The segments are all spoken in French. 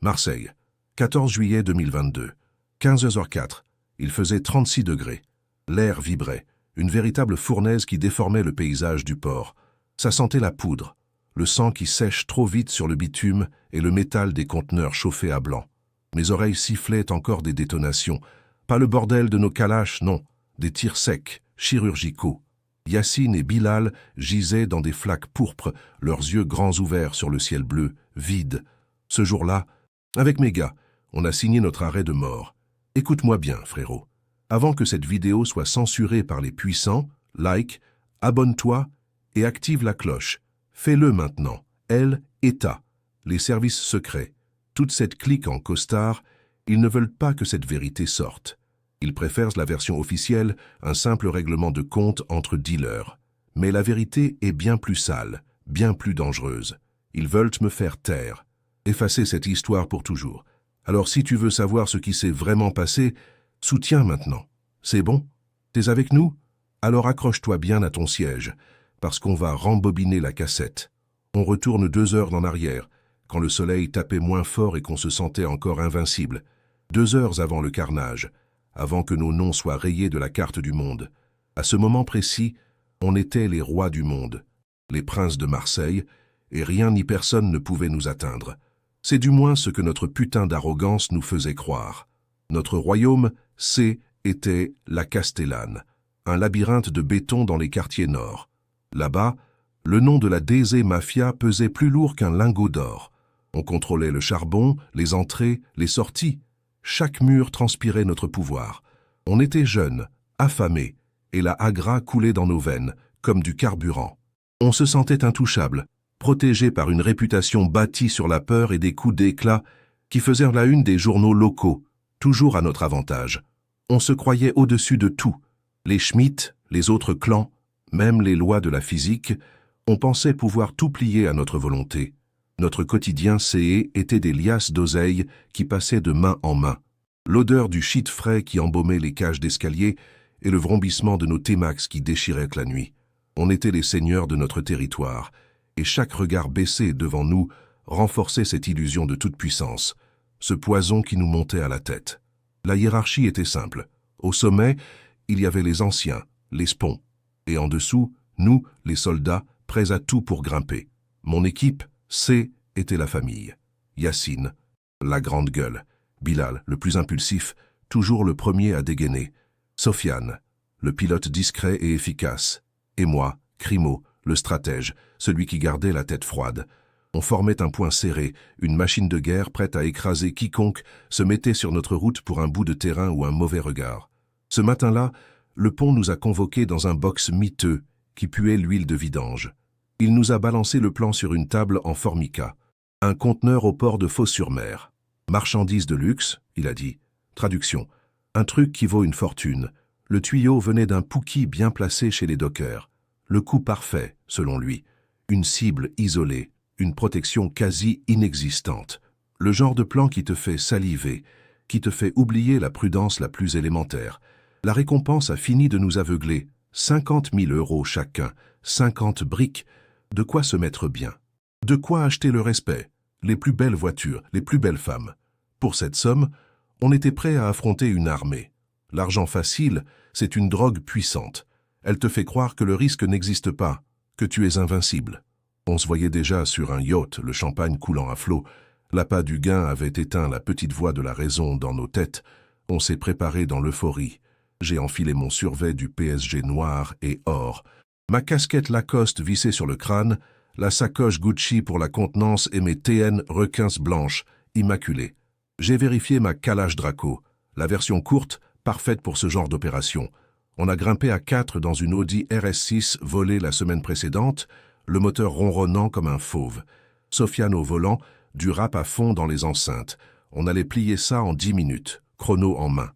Marseille, 14 juillet 2022, 15h04. Il faisait 36 degrés. L'air vibrait, une véritable fournaise qui déformait le paysage du port. Ça sentait la poudre, le sang qui sèche trop vite sur le bitume et le métal des conteneurs chauffés à blanc. Mes oreilles sifflaient encore des détonations. Pas le bordel de nos calaches, non, des tirs secs, chirurgicaux. Yacine et Bilal gisaient dans des flaques pourpres, leurs yeux grands ouverts sur le ciel bleu, vide. Ce jour-là, avec mes gars, on a signé notre arrêt de mort. Écoute-moi bien, frérot. Avant que cette vidéo soit censurée par les puissants, like, abonne-toi et active la cloche. Fais-le maintenant. Elle, État, les services secrets, toute cette clique en costard, ils ne veulent pas que cette vérité sorte. Ils préfèrent la version officielle, un simple règlement de compte entre dealers. Mais la vérité est bien plus sale, bien plus dangereuse. Ils veulent me faire taire, effacer cette histoire pour toujours. Alors si tu veux savoir ce qui s'est vraiment passé, soutiens maintenant. C'est bon? T'es avec nous? Alors accroche-toi bien à ton siège, parce qu'on va rembobiner la cassette. On retourne 2 heures en arrière, quand le soleil tapait moins fort et qu'on se sentait encore invincible. 2 heures avant le carnage, avant que nos noms soient rayés de la carte du monde. À ce moment précis, on était les rois du monde, les princes de Marseille, et rien ni personne ne pouvait nous atteindre. C'est du moins ce que notre putain d'arrogance nous faisait croire. Notre royaume, était la Castellane, un labyrinthe de béton dans les quartiers nord. Là-bas, le nom de la DZ Mafia pesait plus lourd qu'un lingot d'or. On contrôlait le charbon, les entrées, les sorties. Chaque mur transpirait notre pouvoir. On était jeunes, affamés, et la agra coulait dans nos veines, comme du carburant. On se sentait intouchable, protégé par une réputation bâtie sur la peur et des coups d'éclat qui faisaient la une des journaux locaux, toujours à notre avantage. On se croyait au-dessus de tout. Les Schmitt, les autres clans, même les lois de la physique, on pensait pouvoir tout plier à notre volonté. Notre quotidien CE était des liasses d'oseille qui passaient de main en main. L'odeur du shit frais qui embaumait les cages d'escalier et le vrombissement de nos T-Max qui déchiraient la nuit. On était les seigneurs de notre territoire, et chaque regard baissé devant nous renforçait cette illusion de toute puissance, ce poison qui nous montait à la tête. La hiérarchie était simple. Au sommet, il y avait les anciens, les spons, et en dessous, nous, les soldats, prêts à tout pour grimper. Mon équipe, était la famille. Yacine, la grande gueule. Bilal, le plus impulsif, toujours le premier à dégainer. Sofiane, le pilote discret et efficace. Et moi, Crimo, le stratège, celui qui gardait la tête froide. On formait un point serré, une machine de guerre prête à écraser quiconque se mettait sur notre route pour un bout de terrain ou un mauvais regard. Ce matin-là, le pont nous a convoqués dans un box miteux qui puait l'huile de vidange. Il nous a balancé le plan sur une table en formica. Un conteneur au port de Fos-sur-Mer. Marchandise de luxe, il a dit. Traduction. Un truc qui vaut une fortune. Le tuyau venait d'un Pookie bien placé chez les dockers. Le coup parfait, selon lui. Une cible isolée, une protection quasi inexistante. Le genre de plan qui te fait saliver, qui te fait oublier la prudence la plus élémentaire. La récompense a fini de nous aveugler. 50 000 € chacun, 50 briques. De quoi se mettre bien. De quoi acheter le respect, les plus belles voitures, les plus belles femmes. Pour cette somme, on était prêt à affronter une armée. L'argent facile, c'est une drogue puissante. Elle te fait croire que le risque n'existe pas, que tu es invincible. On se voyait déjà sur un yacht, le champagne coulant à flot. L'appât du gain avait éteint la petite voix de la raison dans nos têtes. On s'est préparé dans l'euphorie. J'ai enfilé mon survêt du PSG noir et or. Ma casquette Lacoste vissée sur le crâne, la sacoche Gucci pour la contenance et mes TN requins blanches, immaculées. J'ai vérifié ma calage Draco, la version courte, parfaite pour ce genre d'opération. On a grimpé à 4 dans une Audi RS6 volée la semaine précédente, le moteur ronronnant comme un fauve. Sofiane au volant, du rap à fond dans les enceintes. On allait plier ça en 10 minutes, chrono en main.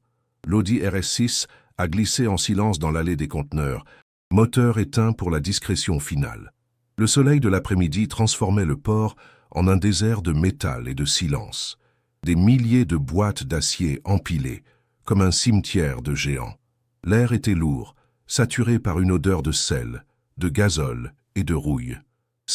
L'Audi RS6 a glissé en silence dans l'allée des conteneurs, moteur éteint pour la discrétion finale. Le soleil de l'après-midi transformait le port en un désert de métal et de silence. Des milliers de boîtes d'acier empilées, comme un cimetière de géants. L'air était lourd, saturé par une odeur de sel, de gazole et de rouille.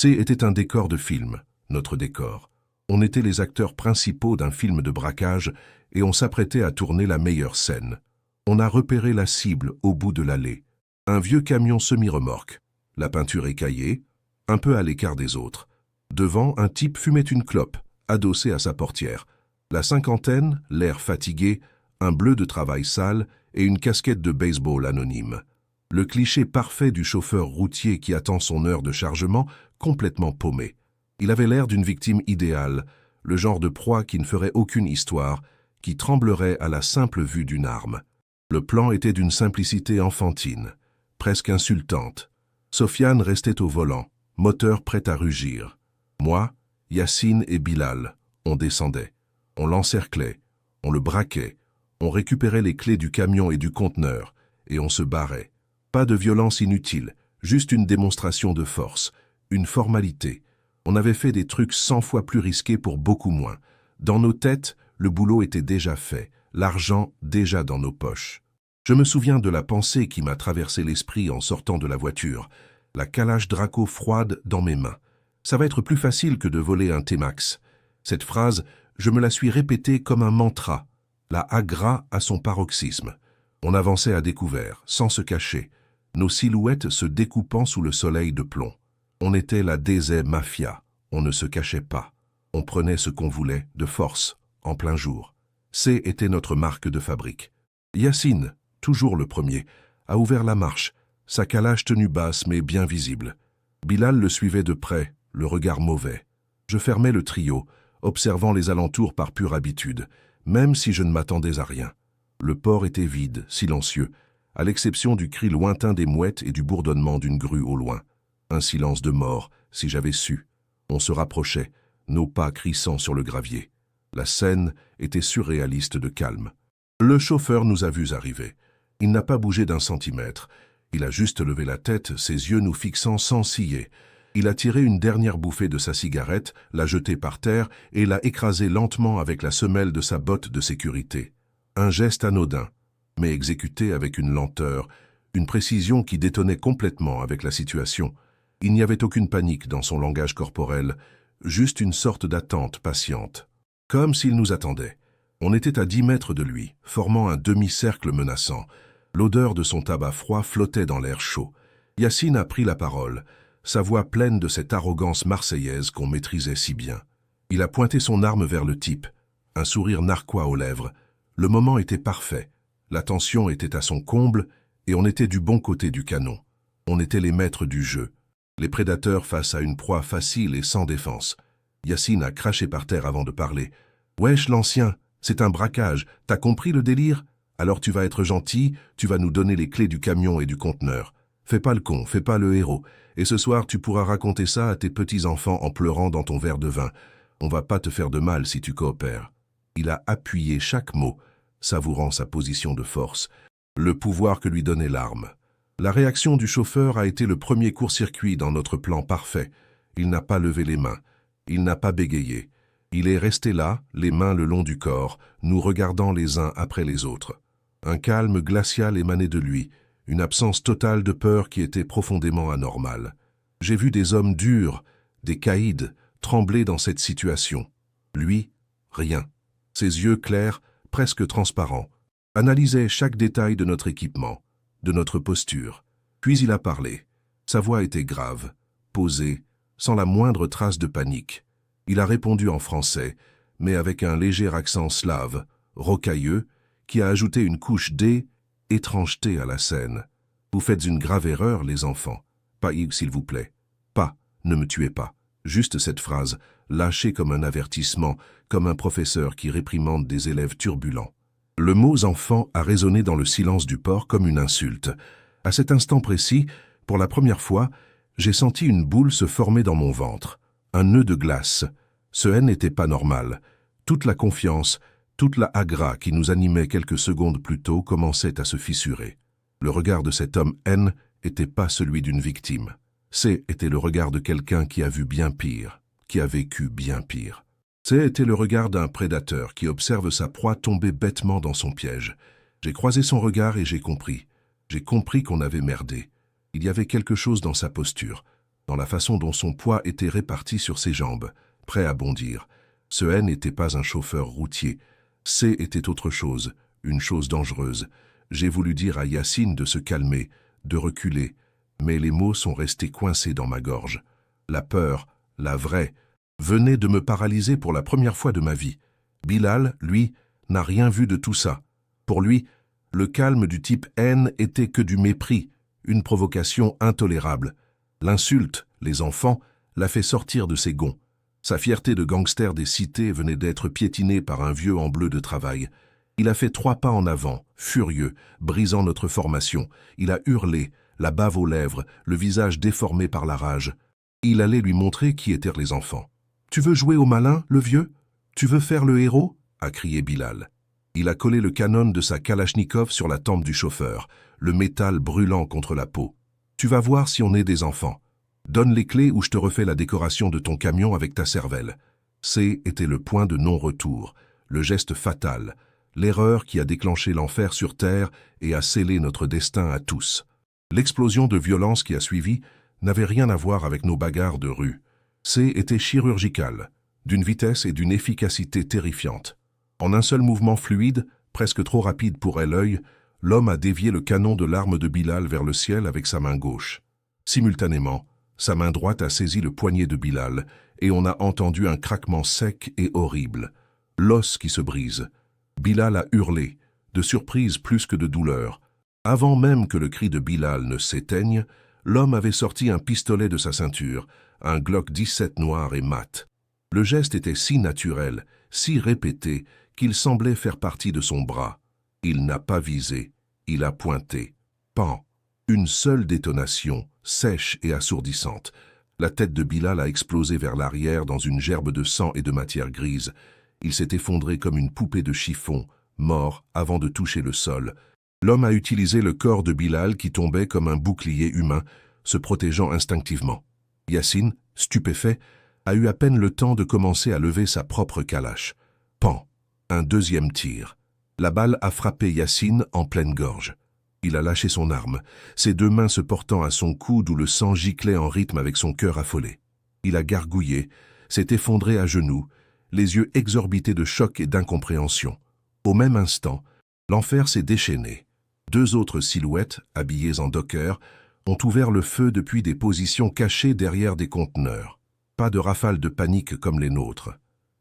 Était un décor de film, notre décor. On était les acteurs principaux d'un film de braquage et on s'apprêtait à tourner la meilleure scène. On a repéré la cible au bout de l'allée. Un vieux camion semi-remorque. La peinture écaillée, un peu à l'écart des autres. Devant, un type fumait une clope, adossé à sa portière. La cinquantaine, l'air fatigué, un bleu de travail sale et une casquette de baseball anonyme. Le cliché parfait du chauffeur routier qui attend son heure de chargement, complètement paumé. Il avait l'air d'une victime idéale, le genre de proie qui ne ferait aucune histoire, qui tremblerait à la simple vue d'une arme. Le plan était d'une simplicité enfantine, presque insultante. Sofiane restait au volant, moteur prêt à rugir. Moi, Yacine et Bilal, on descendait. On l'encerclait, on le braquait, on récupérait les clés du camion et du conteneur, et on se barrait. Pas de violence inutile, juste une démonstration de force, une formalité. On avait fait des trucs 100 fois plus risqués pour beaucoup moins. Dans nos têtes, le boulot était déjà fait, l'argent déjà dans nos poches. Je me souviens de la pensée qui m'a traversé l'esprit en sortant de la voiture, la Kalash Draco froide dans mes mains. Ça va être plus facile que de voler un T-Max. Cette phrase, je me la suis répétée comme un mantra, la Agra à son paroxysme. On avançait à découvert, sans se cacher, nos silhouettes se découpant sous le soleil de plomb. On était la DZ Mafia, on ne se cachait pas. On prenait ce qu'on voulait, de force, en plein jour. C était notre marque de fabrique. Yacine, toujours le premier, a ouvert la marche, sa calage tenue basse mais bien visible. Bilal le suivait de près, le regard mauvais. Je fermais le trio, observant les alentours par pure habitude, même si je ne m'attendais à rien. Le port était vide, silencieux, à l'exception du cri lointain des mouettes et du bourdonnement d'une grue au loin. Un silence de mort, si j'avais su. On se rapprochait, nos pas crissant sur le gravier. La scène était surréaliste de calme. Le chauffeur nous a vus arriver. Il n'a pas bougé d'un centimètre. Il a juste levé la tête, ses yeux nous fixant sans ciller. Il a tiré une dernière bouffée de sa cigarette, l'a jetée par terre et l'a écrasée lentement avec la semelle de sa botte de sécurité. Un geste anodin, mais exécuté avec une lenteur, une précision qui détonnait complètement avec la situation. Il n'y avait aucune panique dans son langage corporel, juste une sorte d'attente patiente. Comme s'il nous attendait. On était à 10 mètres de lui, formant un demi-cercle menaçant. L'odeur de son tabac froid flottait dans l'air chaud. Yacine a pris la parole, sa voix pleine de cette arrogance marseillaise qu'on maîtrisait si bien. Il a pointé son arme vers le type, un sourire narquois aux lèvres. Le moment était parfait, la tension était à son comble et on était du bon côté du canon. On était les maîtres du jeu, les prédateurs face à une proie facile et sans défense. Yacine a craché par terre avant de parler. « Wesh l'ancien, c'est un braquage, t'as compris le délire? Alors tu vas être gentil, tu vas nous donner les clés du camion et du conteneur. Fais pas le con, fais pas le héros. Et ce soir, tu pourras raconter ça à tes petits-enfants en pleurant dans ton verre de vin. On va pas te faire de mal si tu coopères. » Il a appuyé chaque mot, savourant sa position de force, le pouvoir que lui donnait l'arme. La réaction du chauffeur a été le premier court-circuit dans notre plan parfait. Il n'a pas levé les mains, il n'a pas bégayé. Il est resté là, les mains le long du corps, nous regardant les uns après les autres. Un calme glacial émanait de lui, une absence totale de peur qui était profondément anormale. J'ai vu des hommes durs, des caïds, trembler dans cette situation. Lui, rien. Ses yeux clairs, presque transparents, analysaient chaque détail de notre équipement, de notre posture. Puis il a parlé. Sa voix était grave, posée, sans la moindre trace de panique. Il a répondu en français, mais avec un léger accent slave, rocailleux, qui a ajouté une couche d'étrangeté à la scène. « Vous faites une grave erreur, les enfants. Pas Yves, s'il vous plaît. Pas, ne me tuez pas. » Juste cette phrase, lâchée comme un avertissement, comme un professeur qui réprimande des élèves turbulents. Le mot « enfant » a résonné dans le silence du port comme une insulte. À cet instant précis, pour la première fois, j'ai senti une boule se former dans mon ventre. Un nœud de glace. Ce N n'était pas normal. Toute la confiance, toute la agra qui nous animait quelques secondes plus tôt commençait à se fissurer. Le regard de cet homme N n'était pas celui d'une victime. C était le regard de quelqu'un qui a vu bien pire, qui a vécu bien pire. C était le regard d'un prédateur qui observe sa proie tomber bêtement dans son piège. J'ai croisé son regard et j'ai compris. J'ai compris qu'on avait merdé. Il y avait quelque chose dans sa posture, dans la façon dont son poids était réparti sur ses jambes, prêt à bondir. Ce N n'était pas un chauffeur routier. C était autre chose, une chose dangereuse. J'ai voulu dire à Yacine de se calmer, de reculer, mais les mots sont restés coincés dans ma gorge. La peur, la vraie, venait de me paralyser pour la première fois de ma vie. Bilal, lui, n'a rien vu de tout ça. Pour lui, le calme du type N était que du mépris, une provocation intolérable. L'insulte, les enfants, l'a fait sortir de ses gonds. Sa fierté de gangster des cités venait d'être piétinée par un vieux en bleu de travail. Il a fait 3 pas en avant, furieux, brisant notre formation. Il a hurlé, la bave aux lèvres, le visage déformé par la rage. Il allait lui montrer qui étaient les enfants. « Tu veux jouer au malin, le vieux? Tu veux faire le héros ?» a crié Bilal. Il a collé le canon de sa Kalachnikov sur la tempe du chauffeur, le métal brûlant contre la peau. « Tu vas voir si on est des enfants. Donne les clés ou je te refais la décoration de ton camion avec ta cervelle. » C était le point de non-retour, le geste fatal, l'erreur qui a déclenché l'enfer sur terre et a scellé notre destin à tous. L'explosion de violence qui a suivi n'avait rien à voir avec nos bagarres de rue. C était chirurgical, d'une vitesse et d'une efficacité terrifiantes. En un seul mouvement fluide, presque trop rapide pour l'œil, l'homme a dévié le canon de l'arme de Bilal vers le ciel avec sa main gauche. Simultanément, sa main droite a saisi le poignet de Bilal et on a entendu un craquement sec et horrible. L'os qui se brise. Bilal a hurlé, de surprise plus que de douleur. Avant même que le cri de Bilal ne s'éteigne, l'homme avait sorti un pistolet de sa ceinture, un Glock 17 noir et mat. Le geste était si naturel, si répété, qu'il semblait faire partie de son bras. Il n'a pas visé, il a pointé. Pan! Une seule détonation, sèche et assourdissante. La tête de Bilal a explosé vers l'arrière dans une gerbe de sang et de matière grise. Il s'est effondré comme une poupée de chiffon, mort avant de toucher le sol. L'homme a utilisé le corps de Bilal qui tombait comme un bouclier humain, se protégeant instinctivement. Yacine, stupéfait, a eu à peine le temps de commencer à lever sa propre calache. Pan! Un deuxième tir. La balle a frappé Yacine en pleine gorge. Il a lâché son arme, ses 2 mains se portant à son coude où le sang giclait en rythme avec son cœur affolé. Il a gargouillé, s'est effondré à genoux, les yeux exorbités de choc et d'incompréhension. Au même instant, l'enfer s'est déchaîné. 2 autres silhouettes, habillées en docker, ont ouvert le feu depuis des positions cachées derrière des conteneurs. Pas de rafales de panique comme les nôtres.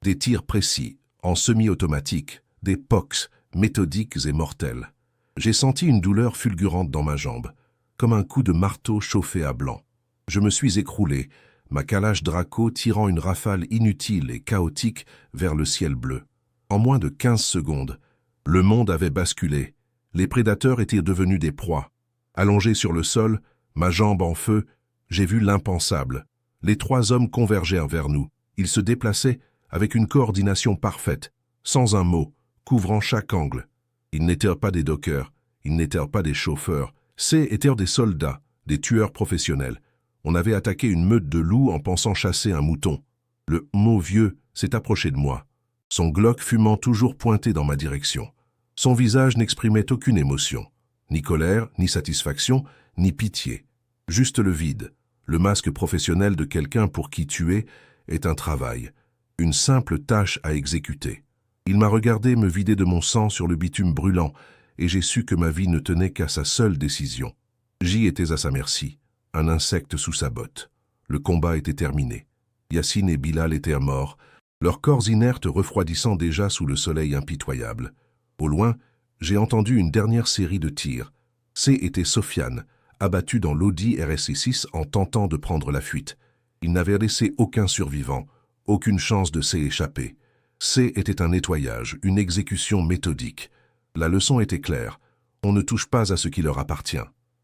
Des tirs précis, en semi-automatique, des POX, méthodiques et mortels. J'ai senti une douleur fulgurante dans ma jambe, comme un coup de marteau chauffé à blanc. Je me suis écroulé, ma calache Draco tirant une rafale inutile et chaotique vers le ciel bleu. En moins de 15 secondes, le monde avait basculé. Les prédateurs étaient devenus des proies. Allongé sur le sol, ma jambe en feu, j'ai vu l'impensable. Les 3 hommes convergeaient vers nous. Ils se déplaçaient avec une coordination parfaite, sans un mot, couvrant chaque angle. Ils n'étaient pas des dockers, ils n'étaient pas des chauffeurs. C'étaient des soldats, des tueurs professionnels. On avait attaqué une meute de loups en pensant chasser un mouton. Le mot vieux s'est approché de moi, son Glock fumant toujours pointé dans ma direction. Son visage n'exprimait aucune émotion, ni colère, ni satisfaction, ni pitié. Juste le vide, le masque professionnel de quelqu'un pour qui tuer est un travail, une simple tâche à exécuter. Il m'a regardé me vider de mon sang sur le bitume brûlant, et j'ai su que ma vie ne tenait qu'à sa seule décision. J'y étais à sa merci, un insecte sous sa botte. Le combat était terminé. Yacine et Bilal étaient morts, leurs corps inertes refroidissant déjà sous le soleil impitoyable. Au loin, j'ai entendu une dernière série de tirs. C était Sofiane, abattu dans l'Audi RSC6 en tentant de prendre la fuite. Il n'avait laissé aucun survivant, aucune chance de s'échapper. C était un nettoyage, une exécution méthodique. La leçon était claire, on ne touche pas à ce qui leur appartient.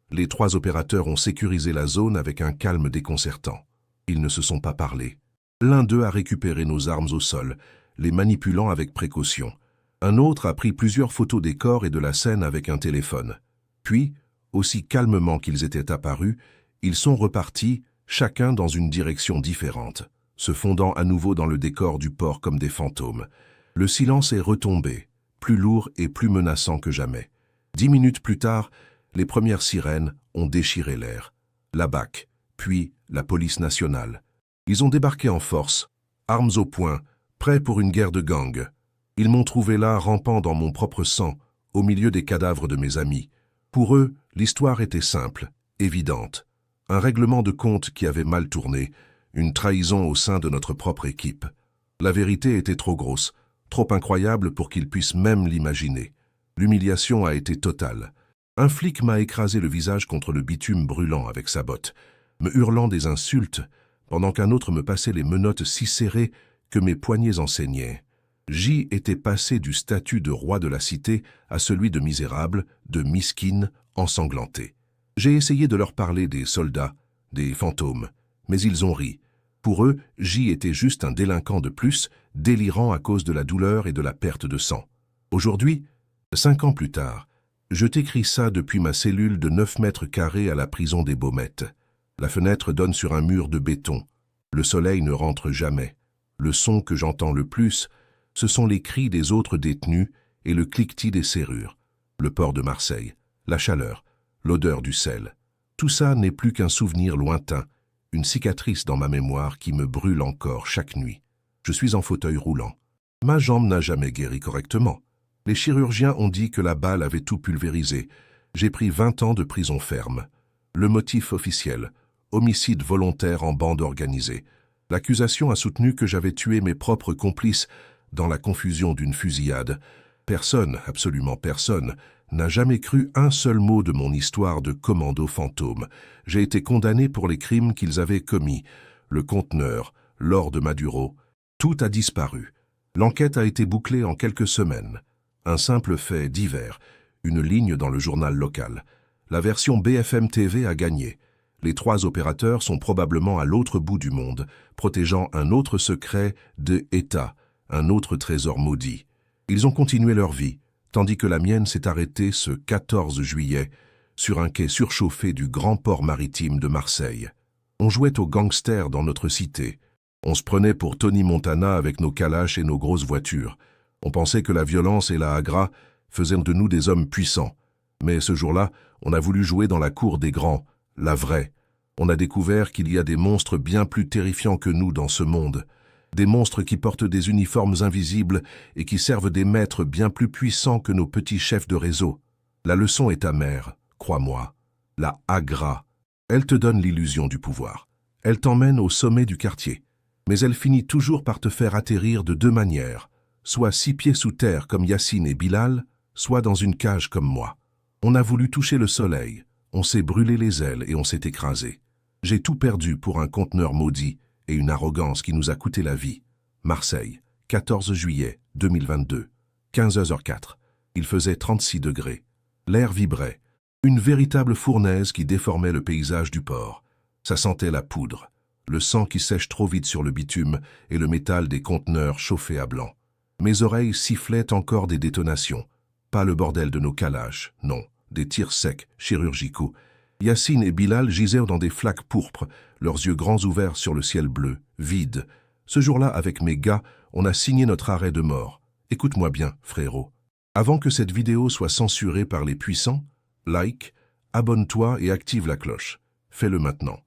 Les 3 opérateurs ont sécurisé la zone avec un calme déconcertant. Ils ne se sont pas parlé. L'un d'eux a récupéré nos armes au sol, les manipulant avec précaution. Un autre a pris plusieurs photos des corps et de la scène avec un téléphone. Puis, aussi calmement qu'ils étaient apparus, ils sont repartis, chacun dans une direction différente, se fondant à nouveau dans le décor du port comme des fantômes. Le silence est retombé, plus lourd et plus menaçant que jamais. 10 minutes plus tard, les premières sirènes ont déchiré l'air. La BAC, puis la police nationale. Ils ont débarqué en force, armes au poing, prêts pour une guerre de gang. Ils m'ont trouvé là, rampant dans mon propre sang, au milieu des cadavres de mes amis. Pour eux, l'histoire était simple, évidente. Un règlement de compte qui avait mal tourné, une trahison au sein de notre propre équipe. La vérité était trop grosse, trop incroyable pour qu'ils puissent même l'imaginer. L'humiliation a été totale. Un flic m'a écrasé le visage contre le bitume brûlant avec sa botte, me hurlant des insultes, pendant qu'un autre me passait les menottes si serrées que mes poignets en saignaient. J était passé du statut de roi de la cité à celui de misérable, de miskin, ensanglanté. J'ai essayé de leur parler des soldats, des fantômes, mais ils ont ri. Pour eux, J était juste un délinquant de plus, délirant à cause de la douleur et de la perte de sang. Aujourd'hui, 5 ans plus tard, je t'écris ça depuis ma cellule de 9 mètres carrés à la prison des Baumettes. La fenêtre donne sur un mur de béton. Le soleil ne rentre jamais. Le son que j'entends le plus, ce sont les cris des autres détenus et le cliquetis des serrures. Le port de Marseille, la chaleur, l'odeur du sel. Tout ça n'est plus qu'un souvenir lointain, une cicatrice dans ma mémoire qui me brûle encore chaque nuit. Je suis en fauteuil roulant. Ma jambe n'a jamais guéri correctement. Les chirurgiens ont dit que la balle avait tout pulvérisé. J'ai pris 20 ans de prison ferme. Le motif officiel, homicide volontaire en bande organisée. L'accusation a soutenu que j'avais tué mes propres complices dans la confusion d'une fusillade. Personne, absolument personne, n'a jamais cru un seul mot de mon histoire de commando fantôme. J'ai été condamné pour les crimes qu'ils avaient commis. Le conteneur, l'or de Maduro, tout a disparu. L'enquête a été bouclée en quelques semaines. Un simple fait divers, une ligne dans le journal local. La version BFM TV a gagné. Les 3 opérateurs sont probablement à l'autre bout du monde, protégeant un autre secret de État, un autre trésor maudit. Ils ont continué leur vie, tandis que la mienne s'est arrêtée ce 14 juillet, sur un quai surchauffé du grand port maritime de Marseille. On jouait aux gangsters dans notre cité. On se prenait pour Tony Montana avec nos calaches et nos grosses voitures. On pensait que la violence et la hagra faisaient de nous des hommes puissants. Mais ce jour-là, on a voulu jouer dans la cour des grands, la vraie. On a découvert qu'il y a des monstres bien plus terrifiants que nous dans ce monde. Des monstres qui portent des uniformes invisibles et qui servent des maîtres bien plus puissants que nos petits chefs de réseau. La leçon est amère, crois-moi. La hagra, elle te donne l'illusion du pouvoir. Elle t'emmène au sommet du quartier. Mais elle finit toujours par te faire atterrir de 2 manières. Soit 6 pieds sous terre comme Yacine et Bilal, soit dans une cage comme moi. On a voulu toucher le soleil, on s'est brûlé les ailes et on s'est écrasé. J'ai tout perdu pour un conteneur maudit et une arrogance qui nous a coûté la vie. Marseille, 14 juillet 2022, 15h04. Il faisait 36 degrés. L'air vibrait. Une véritable fournaise qui déformait le paysage du port. Ça sentait la poudre, le sang qui sèche trop vite sur le bitume et le métal des conteneurs chauffés à blanc. Mes oreilles sifflaient encore des détonations. Pas le bordel de nos calaches, non, des tirs secs, chirurgicaux. Yacine et Bilal gisaient dans des flaques pourpres, leurs yeux grands ouverts sur le ciel bleu, vide. Ce jour-là, avec mes gars, on a signé notre arrêt de mort. Écoute-moi bien, frérot. Avant que cette vidéo soit censurée par les puissants, like, abonne-toi et active la cloche. Fais-le maintenant.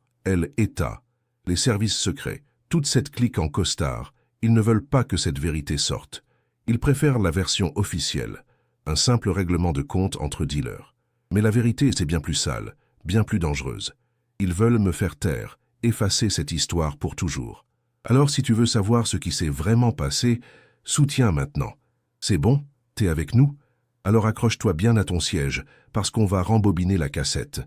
État, les services secrets, toute cette clique en costard, ils ne veulent pas que cette vérité sorte. Ils préfèrent la version officielle, un simple règlement de compte entre dealers. Mais la vérité, c'est bien plus sale, bien plus dangereuse. Ils veulent me faire taire, effacer cette histoire pour toujours. Alors si tu veux savoir ce qui s'est vraiment passé, soutiens maintenant. C'est bon? T'es avec nous? Alors accroche-toi bien à ton siège, parce qu'on va rembobiner la cassette.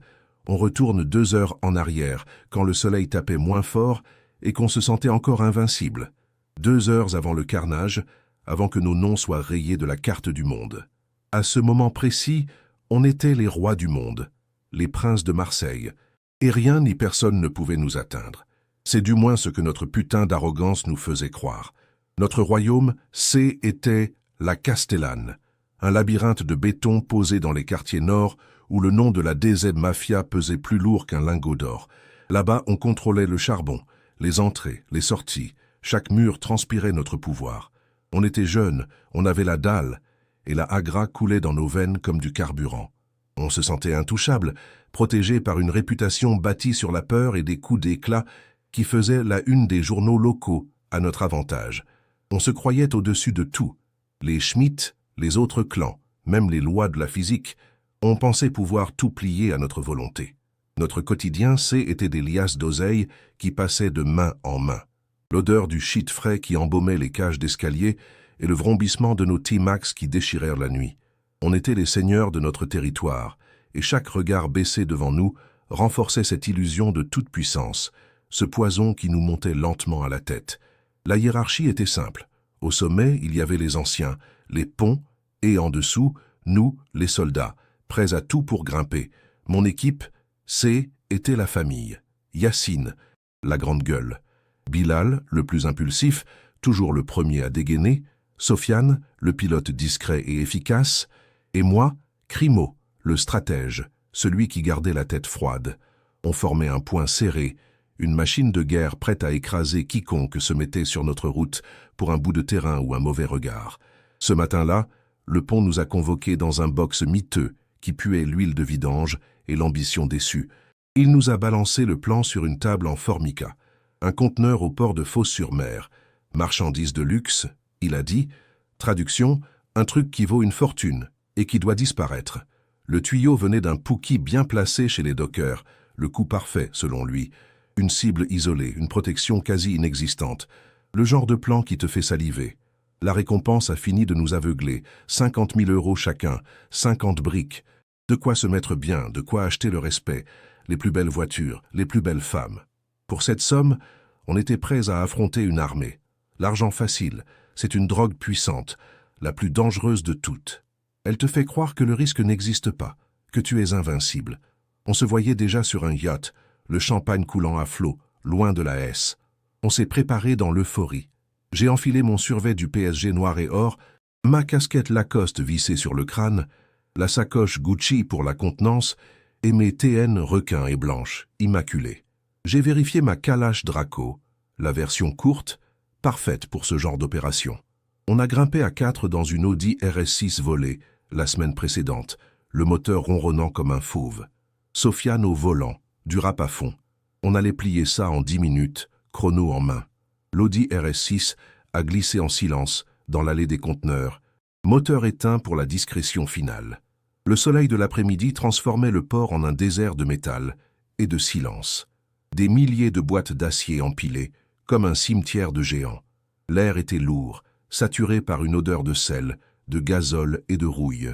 On retourne 2 heures en arrière, quand le soleil tapait moins fort et qu'on se sentait encore invincible. 2 heures avant le carnage, avant que nos noms soient rayés de la carte du monde. À ce moment précis, on était les rois du monde, les princes de Marseille, et rien ni personne ne pouvait nous atteindre. C'est du moins ce que notre putain d'arrogance nous faisait croire. Notre royaume, était la Castellane, un labyrinthe de béton posé dans les quartiers nord où le nom de la DZ Mafia pesait plus lourd qu'un lingot d'or. Là-bas, on contrôlait le charbon, les entrées, les sorties. Chaque mur transpirait notre pouvoir. On était jeunes, on avait la dalle, et la hagra coulait dans nos veines comme du carburant. On se sentait intouchable, protégé par une réputation bâtie sur la peur et des coups d'éclat qui faisaient la une des journaux locaux à notre avantage. On se croyait au-dessus de tout. Les Schmitt, les autres clans, même les lois de la physique, on pensait pouvoir tout plier à notre volonté. Notre quotidien, était des liasses d'oseille qui passaient de main en main. L'odeur du shit frais qui embaumait les cages d'escalier et le vrombissement de nos T-Max qui déchirèrent la nuit. On était les seigneurs de notre territoire, et chaque regard baissé devant nous renforçait cette illusion de toute puissance, ce poison qui nous montait lentement à la tête. La hiérarchie était simple. Au sommet, il y avait les anciens, les ponts, et en dessous, nous, les soldats, prêts à tout pour grimper. Mon équipe, était la famille. Yacine, la grande gueule. Bilal, le plus impulsif, toujours le premier à dégainer. Sofiane, le pilote discret et efficace. Et moi, Crimo, le stratège, celui qui gardait la tête froide. On formait un point serré, une machine de guerre prête à écraser quiconque se mettait sur notre route pour un bout de terrain ou un mauvais regard. Ce matin-là, le pont nous a convoqués dans un box miteux qui puait l'huile de vidange et l'ambition déçue. Il nous a balancé le plan sur une table en formica, un conteneur au port de Fos-sur-Mer. Marchandise de luxe, il a dit. Traduction, un truc qui vaut une fortune et qui doit disparaître. Le tuyau venait d'un Pookie bien placé chez les dockers, le coup parfait selon lui. Une cible isolée, une protection quasi inexistante. Le genre de plan qui te fait saliver. La récompense a fini de nous aveugler. 50 000 € chacun, 50 briques. De quoi se mettre bien, de quoi acheter le respect, les plus belles voitures, les plus belles femmes. Pour cette somme, on était prêts à affronter une armée. L'argent facile, c'est une drogue puissante, la plus dangereuse de toutes. Elle te fait croire que le risque n'existe pas, que tu es invincible. On se voyait déjà sur un yacht, le champagne coulant à flot, loin de la S. On s'est préparé dans l'euphorie. J'ai enfilé mon survêt du PSG noir et or, ma casquette Lacoste vissée sur le crâne, la sacoche Gucci pour la contenance et mes TN requins et blanches, immaculées. J'ai vérifié ma Kalash Draco, la version courte, parfaite pour ce genre d'opération. On a grimpé à 4 dans une Audi RS6 volée la semaine précédente, le moteur ronronnant comme un fauve. Sofiane au volant, du rap à fond. On allait plier ça en 10 minutes, chrono en main. L'Audi RS6 a glissé en silence dans l'allée des conteneurs, moteur éteint pour la discrétion finale. Le soleil de l'après-midi transformait le port en un désert de métal et de silence. Des milliers de boîtes d'acier empilées, comme un cimetière de géants. L'air était lourd, saturé par une odeur de sel, de gazole et de rouille.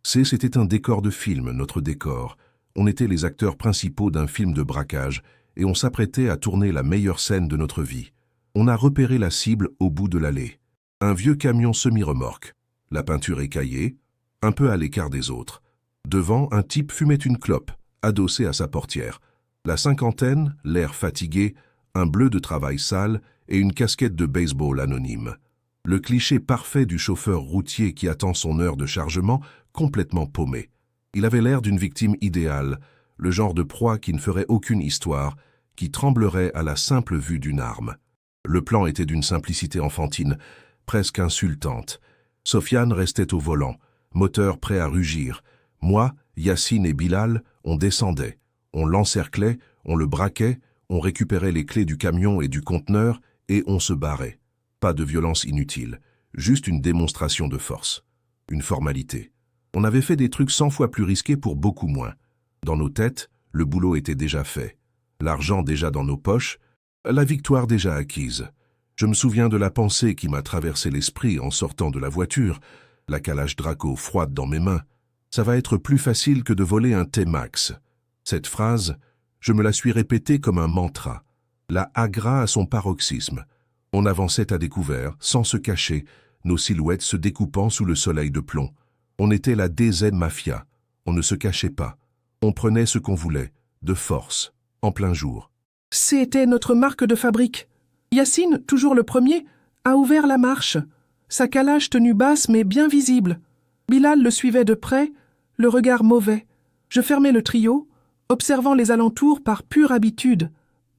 C'était un décor de film, notre décor. On était les acteurs principaux d'un film de braquage et on s'apprêtait à tourner la meilleure scène de notre vie. On a repéré la cible au bout de l'allée. Un vieux camion semi-remorque. La peinture écaillée, un peu à l'écart des autres. Devant, un type fumait une clope, adossé à sa portière. La cinquantaine, l'air fatigué, un bleu de travail sale et une casquette de baseball anonyme. Le cliché parfait du chauffeur routier qui attend son heure de chargement, complètement paumé. Il avait l'air d'une victime idéale, le genre de proie qui ne ferait aucune histoire, qui tremblerait à la simple vue d'une arme. Le plan était d'une simplicité enfantine, presque insultante. Sofiane restait au volant, moteur prêt à rugir. Moi, Yacine et Bilal, on descendait. On l'encerclait, on le braquait, on récupérait les clés du camion et du conteneur et on se barrait. Pas de violence inutile, juste une démonstration de force. Une formalité. On avait fait des trucs 100 fois plus risqués pour beaucoup moins. Dans nos têtes, le boulot était déjà fait. L'argent déjà dans nos poches, la victoire déjà acquise. Je me souviens de la pensée qui m'a traversé l'esprit en sortant de la voiture, la Kalash Draco froide dans mes mains. Ça va être plus facile que de voler un T-Max. Cette phrase, je me la suis répétée comme un mantra. La Agra à son paroxysme. On avançait à découvert, sans se cacher, nos silhouettes se découpant sous le soleil de plomb. On était la DZ Mafia. On ne se cachait pas. On prenait ce qu'on voulait, de force, en plein jour. C'était notre marque de fabrique. Yacine, toujours le premier, a ouvert la marche. Sa calage tenue basse mais bien visible. Bilal le suivait de près, le regard mauvais. Je fermais le trio, observant les alentours par pure habitude,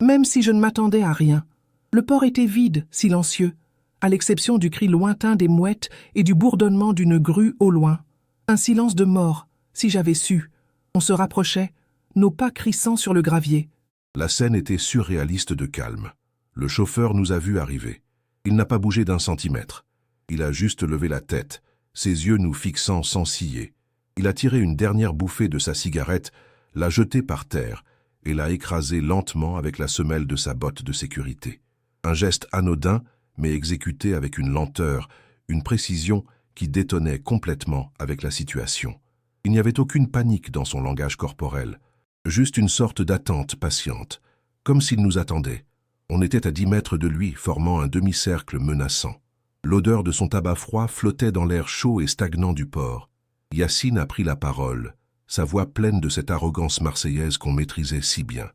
même si je ne m'attendais à rien. Le port était vide, silencieux, à l'exception du cri lointain des mouettes et du bourdonnement d'une grue au loin. Un silence de mort, si j'avais su. On se rapprochait, nos pas crissant sur le gravier. La scène était surréaliste de calme. Le chauffeur nous a vus arriver. Il n'a pas bougé d'un centimètre. Il a juste levé la tête, ses yeux nous fixant sans ciller. Il a tiré une dernière bouffée de sa cigarette, l'a jetée par terre et l'a écrasée lentement avec la semelle de sa botte de sécurité. Un geste anodin, mais exécuté avec une lenteur, une précision qui détonnait complètement avec la situation. Il n'y avait aucune panique dans son langage corporel, juste une sorte d'attente patiente, comme s'il nous attendait. On était à 10 mètres de lui, formant un demi-cercle menaçant. L'odeur de son tabac froid flottait dans l'air chaud et stagnant du port. Yacine a pris la parole, sa voix pleine de cette arrogance marseillaise qu'on maîtrisait si bien.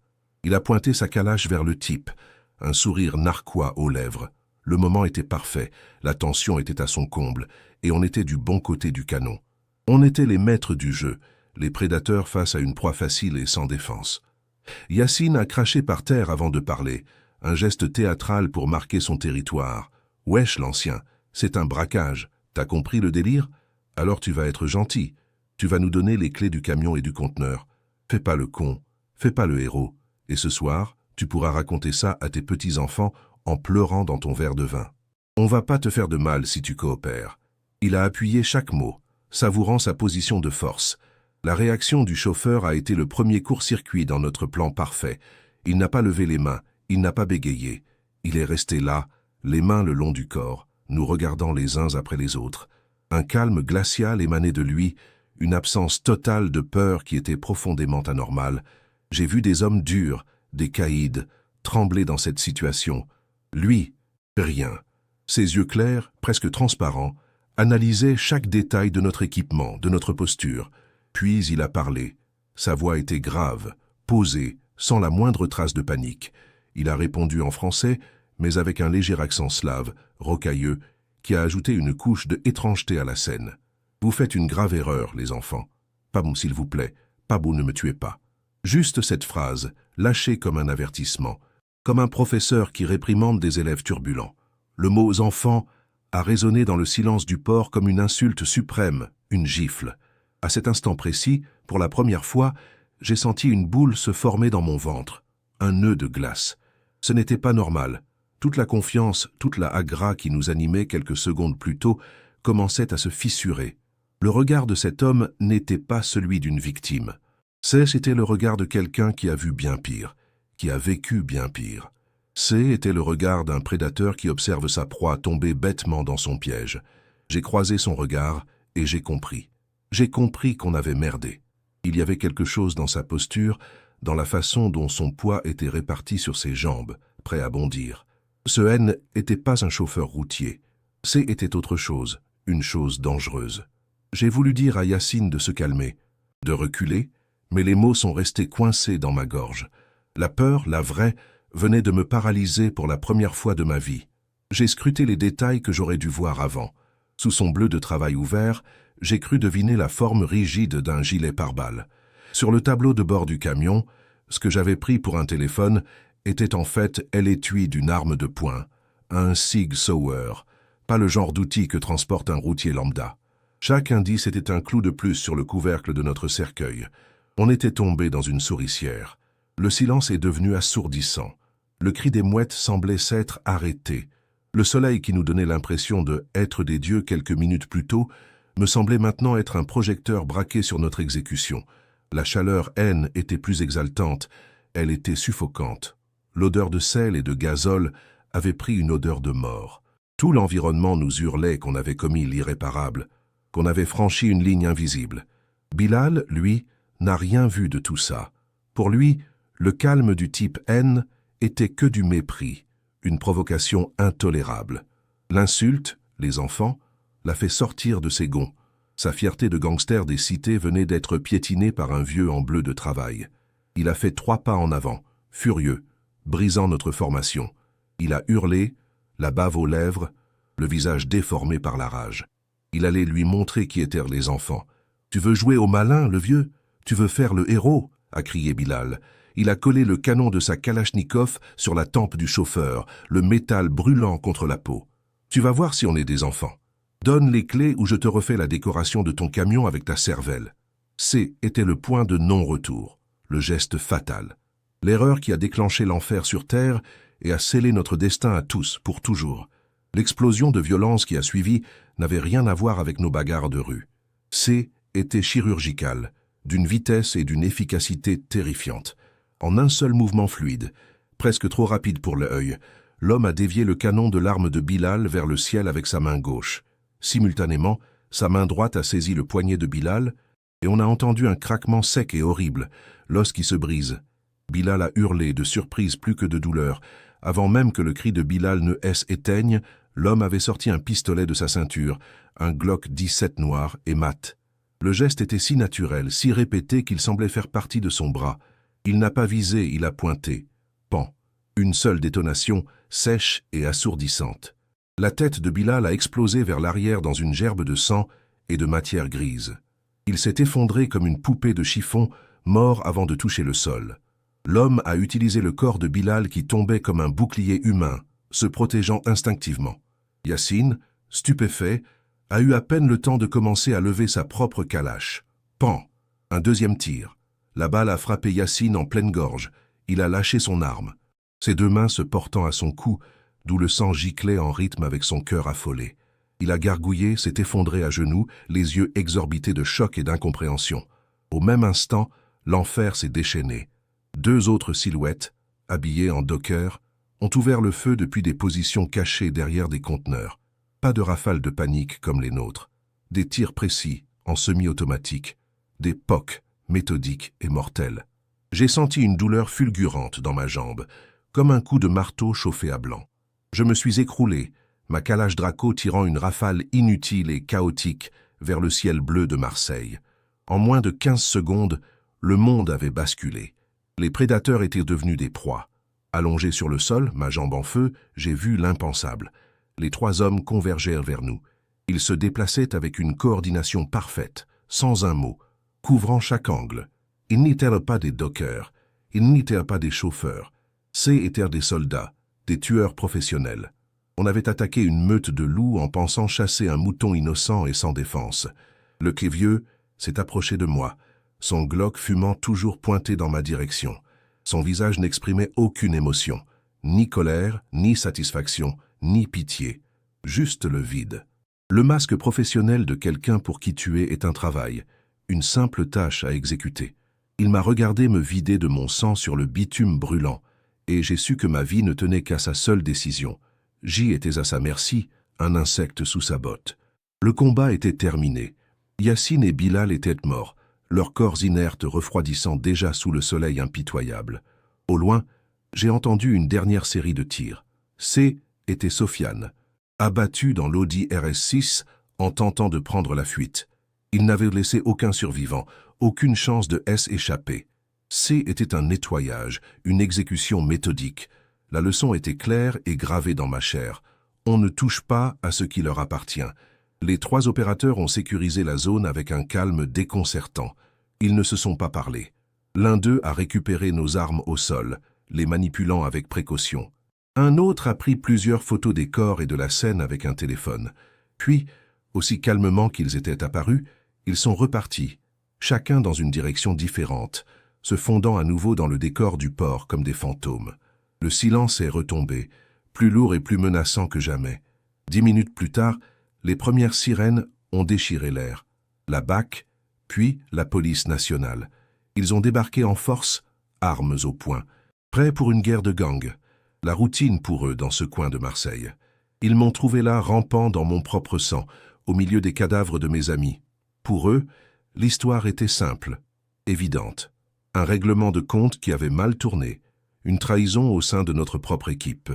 Il a pointé sa calache vers le type, un sourire narquois aux lèvres. Le moment était parfait, la tension était à son comble, et on était du bon côté du canon. On était les maîtres du jeu, les prédateurs face à une proie facile et sans défense. Yacine a craché par terre avant de parler, un geste théâtral pour marquer son territoire. « Wesh, l'ancien, c'est un braquage. T'as compris le délire? Alors tu vas être gentil. Tu vas nous donner les clés du camion et du conteneur. Fais pas le con, fais pas le héros. Et ce soir, tu pourras raconter ça à tes petits-enfants en pleurant dans ton verre de vin. On va pas te faire de mal si tu coopères. » Il a appuyé chaque mot, savourant sa position de force. La réaction du chauffeur a été le premier court-circuit dans notre plan parfait. Il n'a pas levé les mains, il n'a pas bégayé. Il est resté là, les mains le long du corps, nous regardant les uns après les autres. Un calme glacial émanait de lui, une absence totale de peur qui était profondément anormale. J'ai vu des hommes durs, des caïds, trembler dans cette situation. Lui, rien. Ses yeux clairs, presque transparents, analysaient chaque détail de notre équipement, de notre posture. Puis il a parlé. Sa voix était grave, posée, sans la moindre trace de panique. Il a répondu en français, mais avec un léger accent slave, rocailleux, qui a ajouté une couche de étrangeté à la scène. « Vous faites une grave erreur, les enfants. Pas bon, s'il vous plaît. Pas bon, ne me tuez pas. » Juste cette phrase, lâchée comme un avertissement, comme un professeur qui réprimande des élèves turbulents. Le mot « enfant » a résonné dans le silence du port comme une insulte suprême, une gifle. À cet instant précis, pour la première fois, j'ai senti une boule se former dans mon ventre, un nœud de glace. Ce n'était pas normal. Toute la confiance, toute la agra qui nous animait quelques secondes plus tôt commençait à se fissurer. Le regard de cet homme n'était pas celui d'une victime. C'était le regard de quelqu'un qui a vu bien pire, qui a vécu bien pire. Était le regard d'un prédateur qui observe sa proie tomber bêtement dans son piège. J'ai croisé son regard et j'ai compris. J'ai compris qu'on avait merdé. Il y avait quelque chose dans sa posture, dans la façon dont son poids était réparti sur ses jambes, prêt à bondir. Ce N n'était pas un chauffeur routier. Était autre chose, une chose dangereuse. J'ai voulu dire à Yacine de se calmer, de reculer, mais les mots sont restés coincés dans ma gorge. La peur, la vraie, venait de me paralyser pour la première fois de ma vie. J'ai scruté les détails que j'aurais dû voir avant. Sous son bleu de travail ouvert, j'ai cru deviner la forme rigide d'un gilet pare-balles. Sur le tableau de bord du camion, ce que j'avais pris pour un téléphone était en fait l'étui d'une arme de poing, un Sig Sauer, pas le genre d'outil que transporte un routier lambda. Chaque indice était un clou de plus sur le couvercle de notre cercueil. On était tombé dans une souricière. Le silence est devenu assourdissant. Le cri des mouettes semblait s'être arrêté. Le soleil qui nous donnait l'impression de être des dieux quelques minutes plus tôt me semblait maintenant être un projecteur braqué sur notre exécution. La chaleur N était plus exaltante, elle était suffocante. L'odeur de sel et de gazole avait pris une odeur de mort. Tout l'environnement nous hurlait qu'on avait commis l'irréparable, qu'on avait franchi une ligne invisible. Bilal, lui, n'a rien vu de tout ça. Pour lui, le calme du type N était que du mépris, une provocation intolérable. L'insulte, les enfants, l'a fait sortir de ses gonds. Sa fierté de gangster des cités venait d'être piétinée par un vieux en bleu de travail. Il a fait 3 pas en avant, furieux, brisant notre formation. Il a hurlé, la bave aux lèvres, le visage déformé par la rage. Il allait lui montrer qui étaient les enfants. « Tu veux jouer au malin, le vieux? Tu veux faire le héros ?» a crié Bilal. Il a collé le canon de sa Kalachnikov sur la tempe du chauffeur, le métal brûlant contre la peau. « Tu vas voir si on est des enfants. Donne les clés ou je te refais la décoration de ton camion avec ta cervelle. » Était le point de non-retour, le geste fatal. L'erreur qui a déclenché l'enfer sur terre et a scellé notre destin à tous, pour toujours. L'explosion de violence qui a suivi n'avait rien à voir avec nos bagarres de rue. C était chirurgical, d'une vitesse et d'une efficacité terrifiantes. En un seul mouvement fluide, presque trop rapide pour l'œil, l'homme a dévié le canon de l'arme de Bilal vers le ciel avec sa main gauche. Simultanément, sa main droite a saisi le poignet de Bilal et on a entendu un craquement sec et horrible, l'os qui se brise. Bilal a hurlé de surprise plus que de douleur. Avant même que le cri de Bilal ne s'éteigne, l'homme avait sorti un pistolet de sa ceinture, un Glock 17 noir et mat. Le geste était si naturel, si répété qu'il semblait faire partie de son bras. Il n'a pas visé, il a pointé. Pan. Une seule détonation, sèche et assourdissante. La tête de Bilal a explosé vers l'arrière dans une gerbe de sang et de matière grise. Il s'est effondré comme une poupée de chiffon, mort avant de toucher le sol. L'homme a utilisé le corps de Bilal qui tombait comme un bouclier humain, se protégeant instinctivement. Yassine, stupéfait, a eu à peine le temps de commencer à lever sa propre calache. Pan. Un deuxième tir. La balle a frappé Yassine en pleine gorge. Il a lâché son arme, ses deux mains se portant à son cou, d'où le sang giclait en rythme avec son cœur affolé. Il a gargouillé, s'est effondré à genoux, les yeux exorbités de choc et d'incompréhension. Au même instant, l'enfer s'est déchaîné. Deux autres silhouettes, habillées en docker, ont ouvert le feu depuis des positions cachées derrière des conteneurs. Pas de rafales de panique comme les nôtres. Des tirs précis, en semi-automatique. Des POC, méthodiques et mortels. J'ai senti une douleur fulgurante dans ma jambe, comme un coup de marteau chauffé à blanc. Je me suis écroulé, ma calage Draco tirant une rafale inutile et chaotique vers le ciel bleu de Marseille. En moins de 15 secondes, le monde avait basculé. Les prédateurs étaient devenus des proies. Allongé sur le sol, ma jambe en feu, j'ai vu l'impensable. Les trois hommes convergèrent vers nous. Ils se déplaçaient avec une coordination parfaite, sans un mot, couvrant chaque angle. Ils n'étaient pas des dockers, ils n'étaient pas des chauffeurs. C'étaient étaient des soldats, des tueurs professionnels. On avait attaqué une meute de loups en pensant chasser un mouton innocent et sans défense. Le Kévieux s'est approché de moi, son Glock fumant toujours pointé dans ma direction. Son visage n'exprimait aucune émotion, ni colère, ni satisfaction, ni pitié, juste le vide. Le masque professionnel de quelqu'un pour qui tuer est un travail, une simple tâche à exécuter. Il m'a regardé me vider de mon sang sur le bitume brûlant, et j'ai su que ma vie ne tenait qu'à sa seule décision. J'y étais à sa merci, un insecte sous sa botte. Le combat était terminé. Yassine et Bilal étaient morts, leurs corps inertes refroidissant déjà sous le soleil impitoyable. Au loin, j'ai entendu une dernière série de tirs. C était Sofiane, abattu dans l'Audi RS6 en tentant de prendre la fuite. Il n'avait laissé aucun survivant, aucune chance de s'échapper. C était un nettoyage, une exécution méthodique. La leçon était claire et gravée dans ma chair. On ne touche pas à ce qui leur appartient. Les trois opérateurs ont sécurisé la zone avec un calme déconcertant. Ils ne se sont pas parlé. L'un d'eux a récupéré nos armes au sol, les manipulant avec précaution. Un autre a pris plusieurs photos des corps et de la scène avec un téléphone. Puis, aussi calmement qu'ils étaient apparus, ils sont repartis, chacun dans une direction différente, se fondant à nouveau dans le décor du port comme des fantômes. Le silence est retombé, plus lourd et plus menaçant que jamais. 10 minutes plus tard, les premières sirènes ont déchiré l'air. La BAC, puis la police nationale. Ils ont débarqué en force, armes au poing, prêts pour une guerre de gang. La routine pour eux dans ce coin de Marseille. Ils m'ont trouvé là rampant dans mon propre sang, au milieu des cadavres de mes amis. Pour eux, l'histoire était simple, évidente. Un règlement de compte qui avait mal tourné, une trahison au sein de notre propre équipe.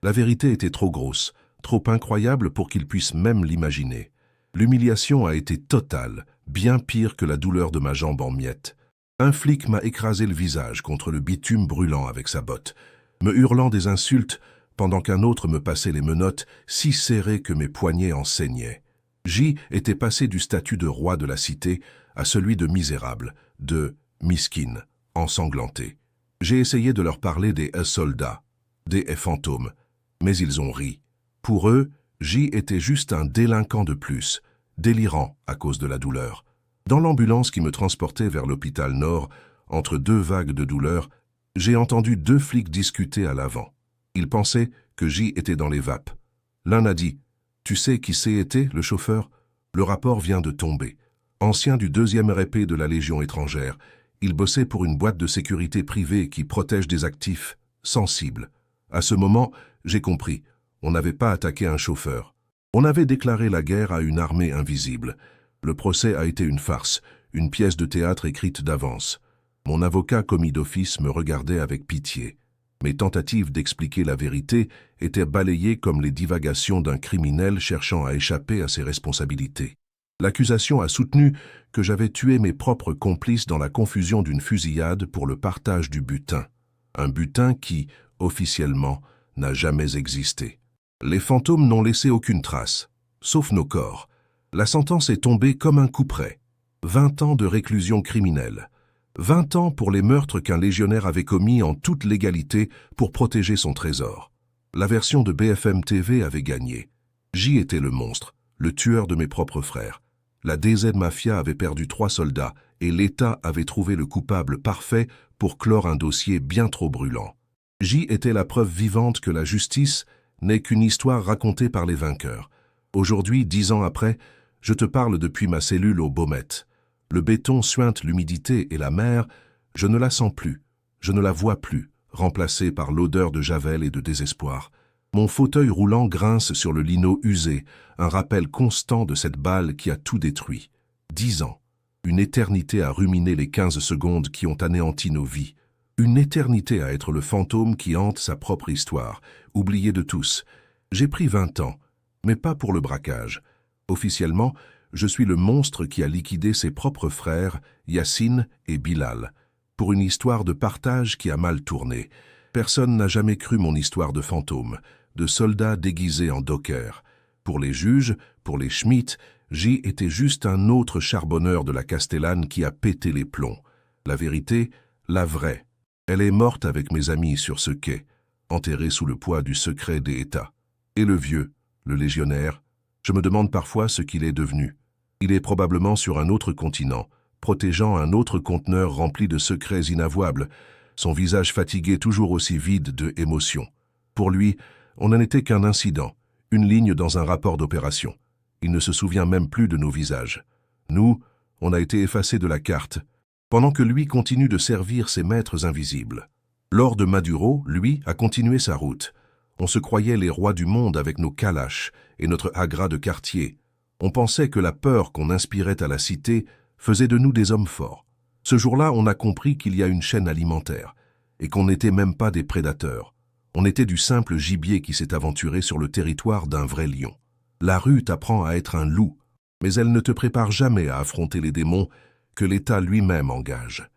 La vérité était trop grosse, trop incroyable pour qu'ils puissent même l'imaginer. L'humiliation a été totale, bien pire que la douleur de ma jambe en miettes. Un flic m'a écrasé le visage contre le bitume brûlant avec sa botte, me hurlant des insultes pendant qu'un autre me passait les menottes si serrées que mes poignets en saignaient. J était passé du statut de roi de la cité à celui de misérable, de miskin, ensanglanté. J'ai essayé de leur parler des soldats, des fantômes, mais ils ont ri. Pour eux, J était juste un délinquant de plus, délirant à cause de la douleur. Dans l'ambulance qui me transportait vers l'hôpital Nord, entre deux vagues de douleur, j'ai entendu deux flics discuter à l'avant. Ils pensaient que J était dans les vapes. L'un a dit « Tu sais qui c'est été, le chauffeur ?» Le rapport vient de tomber. Ancien du 2e RP de la Légion étrangère, il bossait pour une boîte de sécurité privée qui protège des actifs sensibles. À ce moment, j'ai compris, on n'avait pas attaqué un chauffeur. On avait déclaré la guerre à une armée invisible. Le procès a été une farce, une pièce de théâtre écrite d'avance. Mon avocat commis d'office me regardait avec pitié. Mes tentatives d'expliquer la vérité étaient balayées comme les divagations d'un criminel cherchant à échapper à ses responsabilités. L'accusation a soutenu que j'avais tué mes propres complices dans la confusion d'une fusillade pour le partage du butin. Un butin qui, officiellement, n'a jamais existé. Les fantômes n'ont laissé aucune trace, sauf nos corps. La sentence est tombée comme un couperet. 20 ans de réclusion criminelle. 20 ans pour les meurtres qu'un légionnaire avait commis en toute légalité pour protéger son trésor. La version de BFM TV avait gagné. J était le monstre, le tueur de mes propres frères. La DZ Mafia avait perdu 3 soldats et l'État avait trouvé le coupable parfait pour clore un dossier bien trop brûlant. J était la preuve vivante que la justice n'est qu'une histoire racontée par les vainqueurs. Aujourd'hui, 10 ans après, je te parle depuis ma cellule au Baumettes. Le béton suinte l'humidité et la mer, je ne la sens plus, je ne la vois plus, remplacée par l'odeur de javel et de désespoir. Mon fauteuil roulant grince sur le lino usé, un rappel constant de cette balle qui a tout détruit. 10 ans, une éternité à ruminer les 15 secondes qui ont anéanti nos vies. Une éternité à être le fantôme qui hante sa propre histoire, oublié de tous. J'ai pris 20 ans, mais pas pour le braquage. Officiellement, je suis le monstre qui a liquidé ses propres frères, Yacine et Bilal, pour une histoire de partage qui a mal tourné. Personne n'a jamais cru mon histoire de fantôme, de soldats déguisés en docker. Pour les juges, pour les Schmitt, J était juste un autre charbonneur de la Castellane qui a pété les plombs. La vérité, la vraie. Elle est morte avec mes amis sur ce quai, enterrée sous le poids du secret des États. Et le vieux, le légionnaire, je me demande parfois ce qu'il est devenu. Il est probablement sur un autre continent, protégeant un autre conteneur rempli de secrets inavouables, son visage fatigué toujours aussi vide de émotion. Pour lui, on n'en était qu'un incident, une ligne dans un rapport d'opération. Il ne se souvient même plus de nos visages. Nous, on a été effacés de la carte, pendant que lui continue de servir ses maîtres invisibles. Lors de Maduro, lui, a continué sa route. On se croyait les rois du monde avec nos calaches et notre agra de quartier. On pensait que la peur qu'on inspirait à la cité faisait de nous des hommes forts. Ce jour-là, on a compris qu'il y a une chaîne alimentaire et qu'on n'était même pas des prédateurs. On était du simple gibier qui s'est aventuré sur le territoire d'un vrai lion. La rue t'apprend à être un loup, mais elle ne te prépare jamais à affronter les démons que l'État lui-même engage.